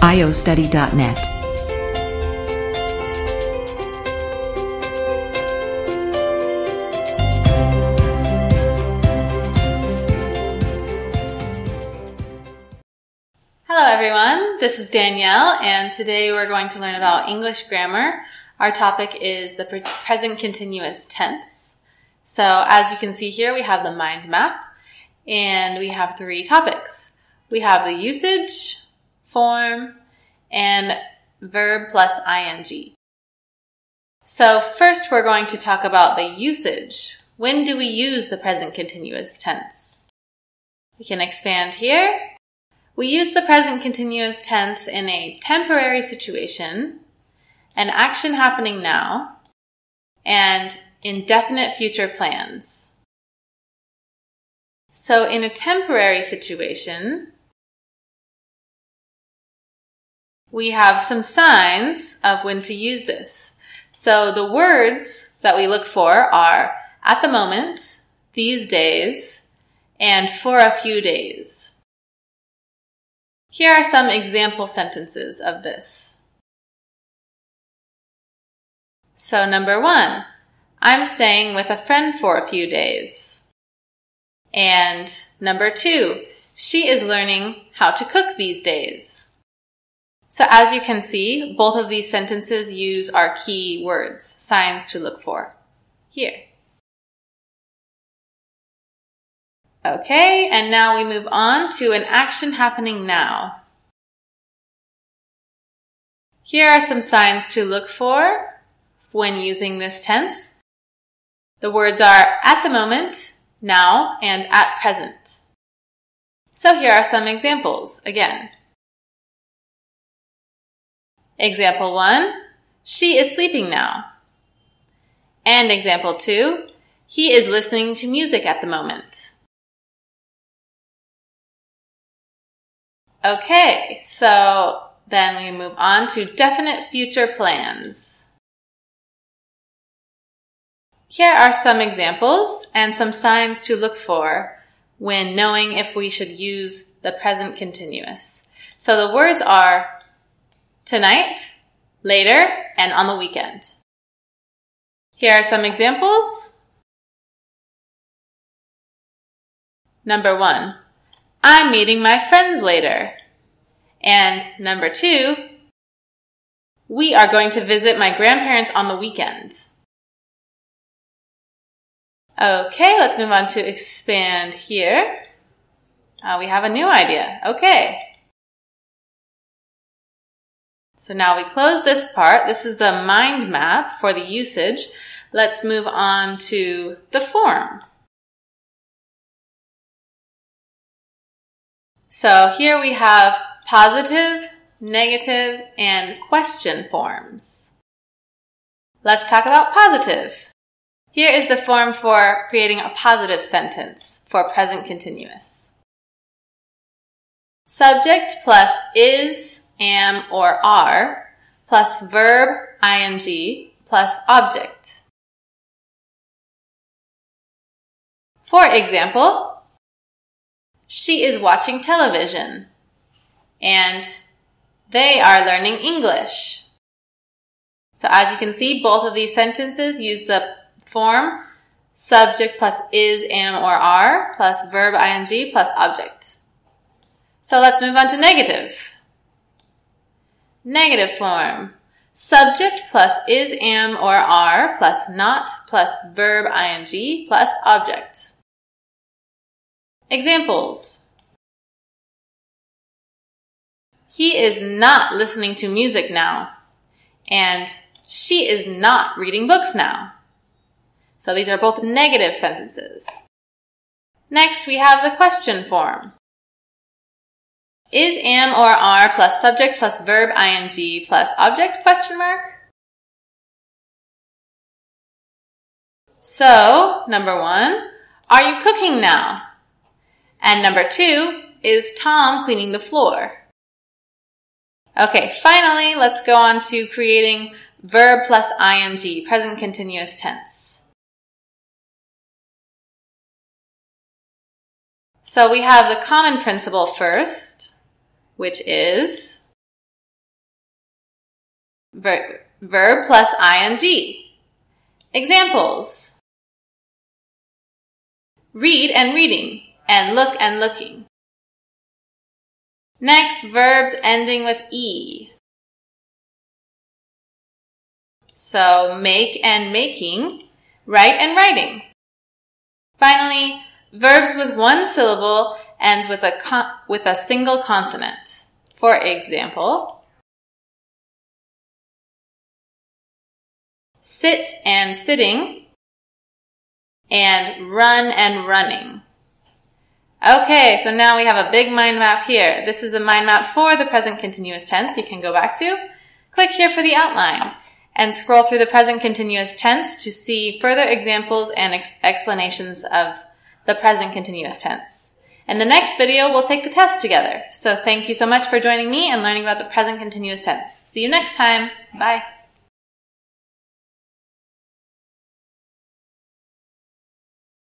iostudy.net. Hello everyone, this is Danielle, and today we're going to learn about English grammar. Our topic is the present continuous tense. So as you can see here, we have the mind map, and we have three topics. We have the usage, form, and verb plus ing. So first we're going to talk about the usage. When do we use the present continuous tense? We can expand here. We use the present continuous tense in a temporary situation, an action happening now, and indefinite future plans. So in a temporary situation, we have some signs of when to use this. So the words that we look for are at the moment, these days, and for a few days. Here are some example sentences of this. So number 1, I'm staying with a friend for a few days. And number 2, she is learning how to cook these days. So as you can see, both of these sentences use our key words, signs to look for, here. Okay, and now we move on to an action happening now. Here are some signs to look for when using this tense. The words are at the moment, now, and at present. So here are some examples again. Example 1, she is sleeping now. And example 2, he is listening to music at the moment. Okay, so then we move on to definite future plans. Here are some examples and some signs to look for when knowing if we should use the present continuous. So the words are tonight, later, and on the weekend. Here are some examples. Number 1, I'm meeting my friends later. And number 2, we are going to visit my grandparents on the weekend. Okay, let's move on to expand here. We have a new idea. Okay. So now we close this part. This is the mind map for the usage. Let's move on to the form. So here we have positive, negative, and question forms. Let's talk about positive. Here is the form for creating a positive sentence for present continuous. Subject plus is, am, or are, plus verb, ing, plus object. For example, she is watching television, and they are learning English. So as you can see, both of these sentences use the form subject plus is, am, or are, plus verb, ing, plus object. So let's move on to negative. Negative form. Subject plus is, am, or are, plus not, plus verb, ing, plus object. Examples. He is not listening to music now, and she is not reading books now. So these are both negative sentences. Next, we have the question form. Is, am, or are, plus subject, plus verb, ing, plus object, question mark? So, number 1, are you cooking now? And number 2, is Tom cleaning the floor? Okay, finally, let's go on to creating verb plus ing, present continuous tense. So we have the common principle first, which is verb plus ing. Examples. Read and reading, and look and looking. Next, verbs ending with E. So, make and making, write and writing. Finally, verbs with one syllable ends with a single consonant. For example, sit and sitting, and run and running. Okay, so now we have a big mind map here. This is the mind map for the present continuous tense you can go back to. Click here for the outline and scroll through the present continuous tense to see further examples and explanations of the present continuous tense. In the next video, we'll take the test together. So thank you so much for joining me and learning about the present continuous tense. See you next time. Bye.